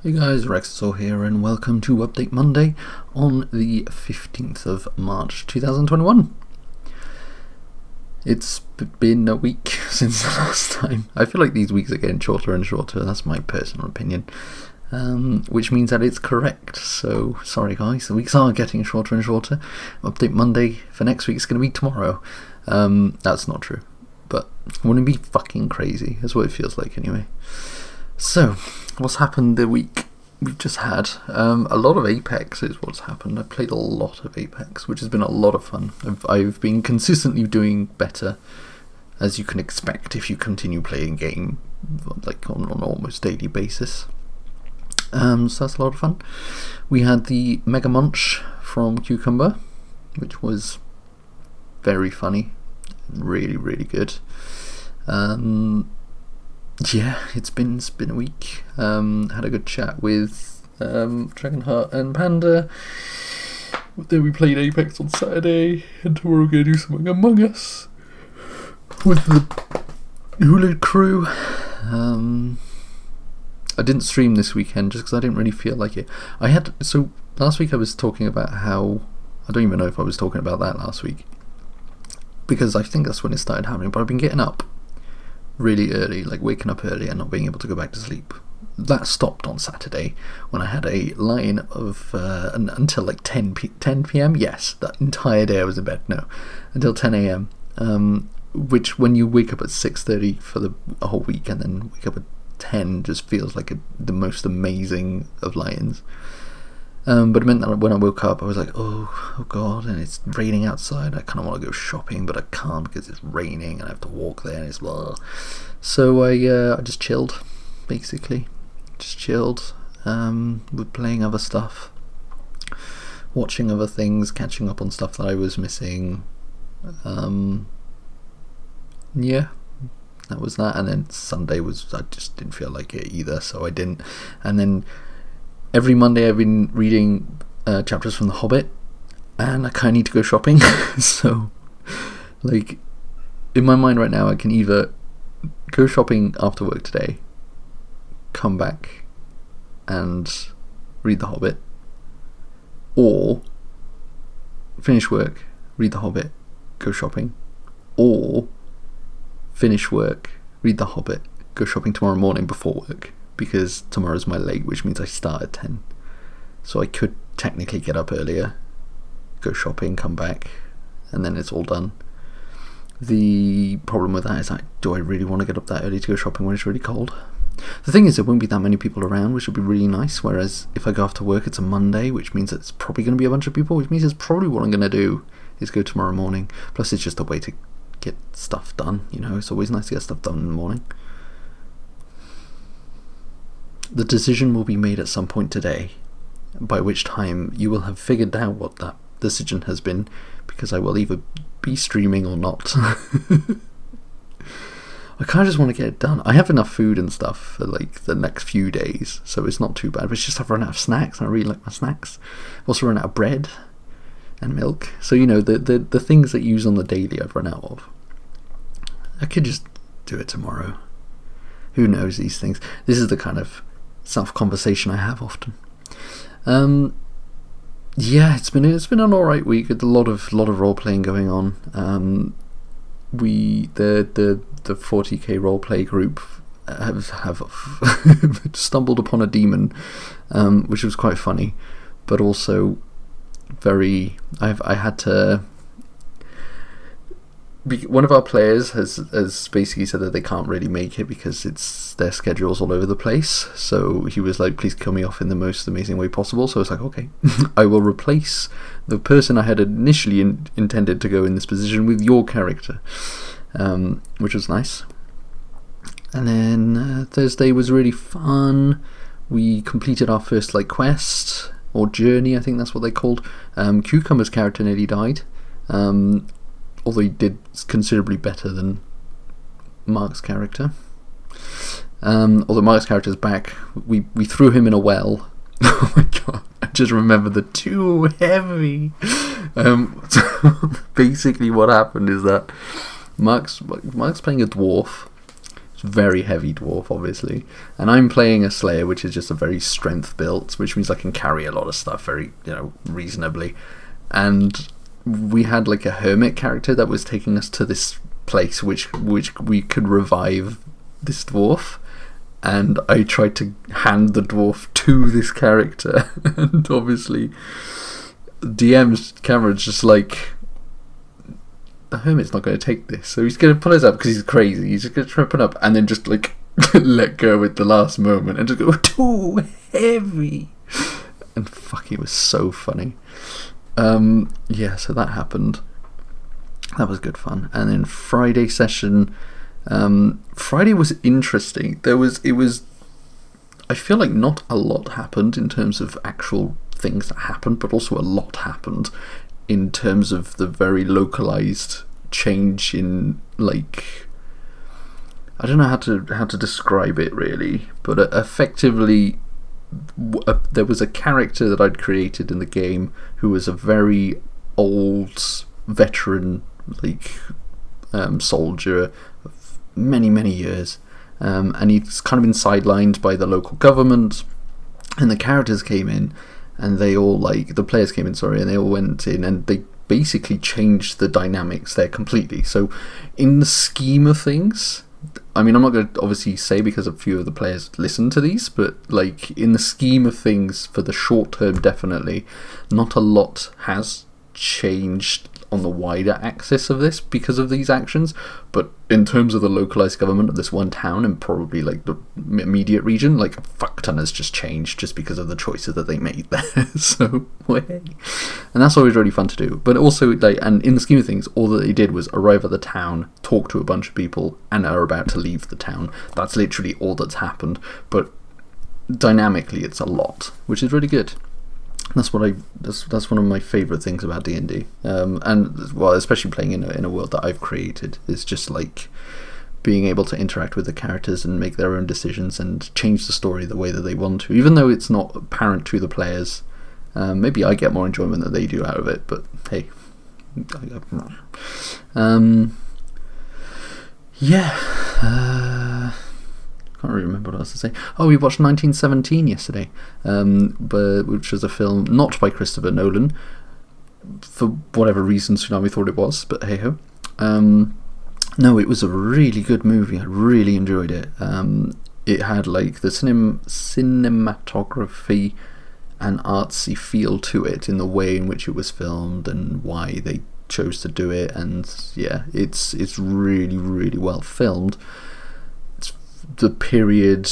Hey guys, Rexasol here and welcome to Update Monday on the 15th of March 2021. It's been a week since the last time. I feel like these weeks are getting shorter and shorter, that's my personal opinion, which means that it's correct. So, sorry guys, the weeks are getting shorter and shorter. Update Monday for next week is going to be tomorrow. That's not true, but wouldn't it be fucking crazy? That's what it feels like anyway. So, what's happened the week we've just had? A lot of Apex is what's happened. I've played a lot of Apex, which has been a lot of fun. I've been consistently doing better, as you can expect if you continue playing game like on an almost daily basis. So that's a lot of fun. We had the Mega Munch from Cucumber, which was very funny, really, really good. Yeah, it's been a week. Had a good chat with Dragonheart and Panda. Then we played Apex on Saturday, and tomorrow we're going to do something Among Us with the Hula crew. I didn't stream this weekend just because I didn't really feel like it. So last week I was talking about how, I don't even know if I was talking about that last week, because I think that's when it started happening, but I've been getting up really early, like waking up early and not being able to go back to sleep. That stopped on Saturday when I had a line of until like 10 p.m. Yes, that entire day I was in bed. No, until 10 a.m. Which, when you wake up at 6:30 for a whole week and then wake up at 10, just feels like the most amazing of lines. But it meant that when I woke up I was like, oh god, and it's raining outside. I kind of want to go shopping, but I can't because it's raining and I have to walk there and it's blah. So I just chilled, basically. Just chilled, with playing other stuff, watching other things, catching up on stuff that I was missing. Yeah, that was that. And then Sunday I just didn't feel like it either, so I didn't. And then every Monday I've been reading chapters from The Hobbit, and I kind of need to go shopping. So, like, in my mind right now, I can either go shopping after work today, come back and read The Hobbit, or finish work, read The Hobbit, go shopping, or finish work, read The Hobbit, go shopping tomorrow morning before work, because tomorrow's my late, which means I start at 10. So I could technically get up earlier, go shopping, come back, and then it's all done. The problem with that is, do I really want to get up that early to go shopping when it's really cold? The thing is, there won't be that many people around, which would be really nice, whereas if I go after work, it's a Monday, which means it's probably going to be a bunch of people, which means it's probably what I'm going to do is go tomorrow morning. Plus it's just a way to get stuff done, it's always nice to get stuff done in the morning. The decision will be made at some point today, by which time you will have figured out what that decision has been, because I will either be streaming or not. I kind of just want to get it done. I have enough food and stuff for like the next few days, so it's not too bad, but it's just I've run out of snacks, and I really like my snacks. I've also run out of bread and milk, so the things that you use on the daily I've run out of. I could just do it tomorrow. Who knows these things? This is the kind of self-conversation I have often. Yeah, it's been an alright week. A lot of role playing going on. The 40k roleplay group have stumbled upon a demon, which was quite funny, but also very. I had to. One of our players has basically said that they can't really make it because their schedule's all over the place, so he was like, please kill me off in the most amazing way possible. So I was like, okay, I will replace the person I had initially intended to go in this position with your character, which was nice. And then Thursday was really fun. We completed our first quest or journey, I think that's what they called. Cucumber's character nearly died, although he did considerably better than Mark's character. Although Mark's character's back, we threw him in a well. Oh my god, I just remember the too heavy. So basically what happened is that Mark's playing a dwarf, It's a very heavy dwarf, obviously. And I'm playing a Slayer, which is just a very strength built, which means I can carry a lot of stuff very, reasonably. And we had like a hermit character that was taking us to this place which we could revive this dwarf. And I tried to hand the dwarf to this character, and obviously DM's camera's just like, the hermit's not going to take this, so he's going to pull us up because he's crazy. He's just going to try and put up and then just like let go at the last moment and just go, too heavy. And fuck, it was so funny. Yeah, so that happened. That was good fun. And then Friday session. Friday was interesting. I feel like not a lot happened in terms of actual things that happened, but also a lot happened in terms of the very localized change in, like, I don't know how to describe it really, but effectively there was a character that I'd created in the game who was a very old veteran, like, soldier of many years, and he's kind of been sidelined by the local government, and the characters came in and they all, like, the players came in, sorry, and they all went in and they basically changed the dynamics there completely. So in the scheme of things, I mean, I'm not going to obviously say because a few of the players listen to these, but like in the scheme of things for the short term, definitely not a lot has changed on the wider axis of this because of these actions. But in terms of the localized government of this one town and probably like the immediate region, like a fuck ton has just changed just because of the choices that they made there. So, and that's always really fun to do. But also, like, and in the scheme of things, all that they did was arrive at the town, talk to a bunch of people, and are about to leave the town. That's literally all that's happened. But dynamically, it's a lot, which is really good. That's one of my favourite things about D&D, and well, especially playing in a world that I've created, is just like being able to interact with the characters and make their own decisions and change the story the way that they want to, even though it's not apparent to the players. Maybe I get more enjoyment than they do out of it, but hey, yeah. Can't really remember what else to say. Oh, we watched 1917 yesterday, which was a film not by Christopher Nolan, for whatever reason Tsunami thought it was, but hey ho. No, it was a really good movie. I really enjoyed it. It had like the cinematography and artsy feel to it in the way in which it was filmed and why they chose to do it, and yeah, it's really well filmed. The period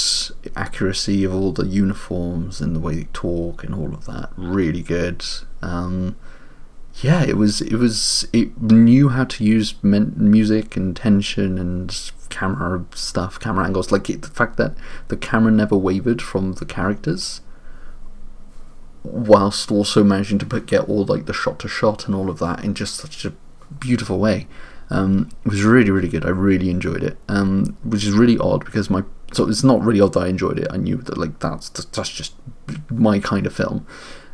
accuracy of all the uniforms and the way they talk and all of that, really good. Yeah, it knew how to use music and tension and camera stuff, camera angles, like the fact that the camera never wavered from the characters, whilst also managing to get all like the shot to shot and all of that in just such a beautiful way. It was really good. I really enjoyed it, which is really odd because so it's not really odd that I enjoyed it. I knew that like that's just my kind of film.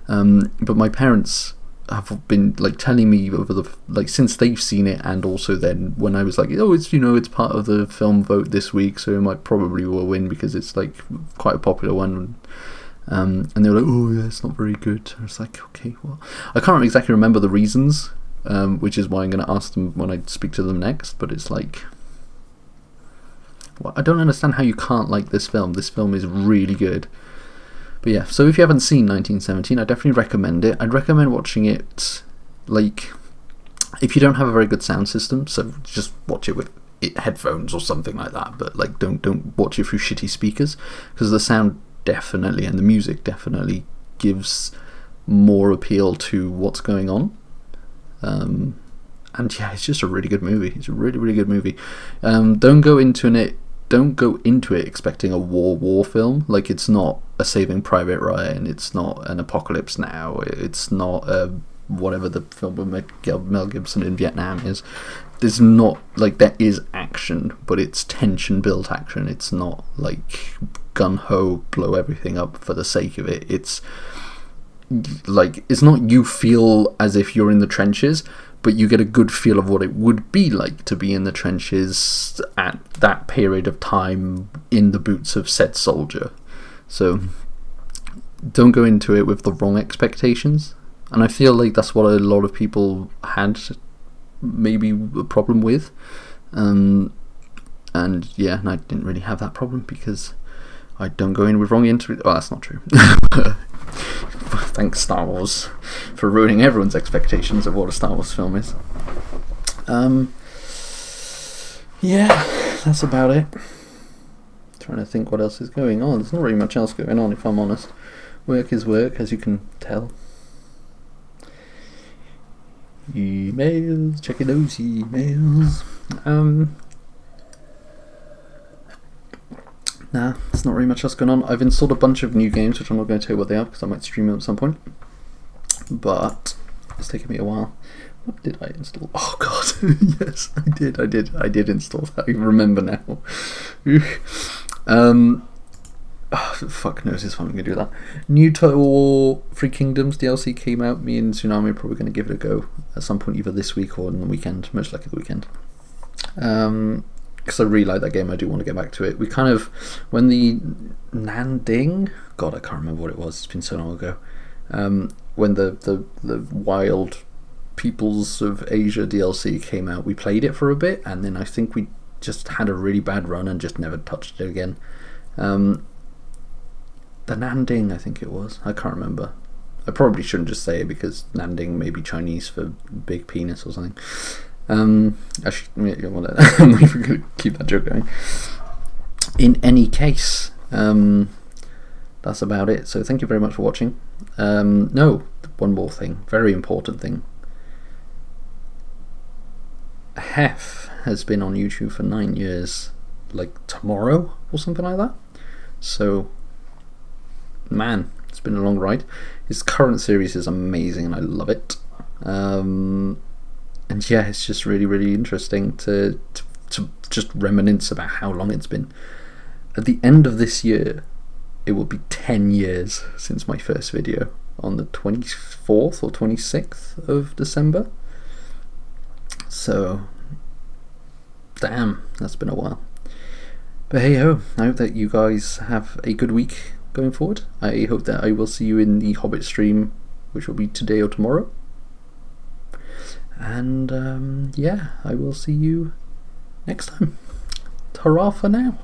But my parents have been like telling me over since they've seen it, and also then when I was like, oh, it's part of the film vote this week, so it might probably will win because it's like quite a popular one. And they were like, oh yeah, it's not very good. I was like, okay, well, I can't exactly remember the reasons. Which is why I'm going to ask them when I speak to them next, but it's like, well, I don't understand how you can't like this film. This film is really good. But yeah, so if you haven't seen 1917, I definitely recommend it. I'd recommend watching it, like, if you don't have a very good sound system, so just watch it with headphones or something like that, but like don't watch it through shitty speakers, because the sound definitely, and the music definitely gives more appeal to what's going on. And yeah, it's just a really good movie. It's a really good movie. Don't go into it expecting a war film. Like, it's not a Saving Private Ryan. It's not an Apocalypse Now. It's not whatever the film with Mel Gibson in Vietnam is. There's not, like, there is action, but it's tension built action. It's not like gun ho, blow everything up for the sake of it. It's like, it's not you feel as if you're in the trenches, but you get a good feel of what it would be like to be in the trenches at that period of time in the boots of said soldier. So don't go into it with the wrong expectations, and I feel like that's what a lot of people had maybe a problem with, and yeah, and I didn't really have that problem because I don't go in with wrong into it. Well, that's not true. Thanks Star Wars for ruining everyone's expectations of what a Star Wars film is. Yeah, that's about it. Trying to think what else is going on. There's not really much else going on, if I'm honest. Work is work, as you can tell. Emails, checking those emails. Nah, there's not really much else going on. I've installed a bunch of new games, which I'm not going to tell you what they are because I might stream them at some point. But it's taken me a while. What did I install? Oh god, yes, I did install that. I remember now. Fuck knows if I'm going to do that. New Total War Three Kingdoms DLC came out. Me and Tsunami are probably going to give it a go at some point, either this week or on the weekend. Most likely the weekend. Because I really like that game, I do want to get back to it. We kind of, when the Nanding, God, I can't remember what it was, it's been so long ago, when the Wild Peoples of Asia DLC came out, we played it for a bit, and then I think we just had a really bad run and just never touched it again. The Nanding, I think it was, I can't remember. I probably shouldn't just say it because Nanding may be Chinese for big penis or something. Actually, I'm not even going to keep that joke going. In any case, that's about it. So thank you very much for watching. No, one more thing, very important thing. Hef has been on YouTube for 9 years, like tomorrow or something like that. So, man, it's been a long ride. His current series is amazing and I love it. And yeah, it's just really, really interesting to just reminisce about how long it's been. At the end of this year, it will be 10 years since my first video on the 24th or 26th of December. So, damn, that's been a while. But hey ho, I hope that you guys have a good week going forward. I hope that I will see you in the Hobbit stream, which will be today or tomorrow. And yeah, I will see you next time. Ta-ra for now.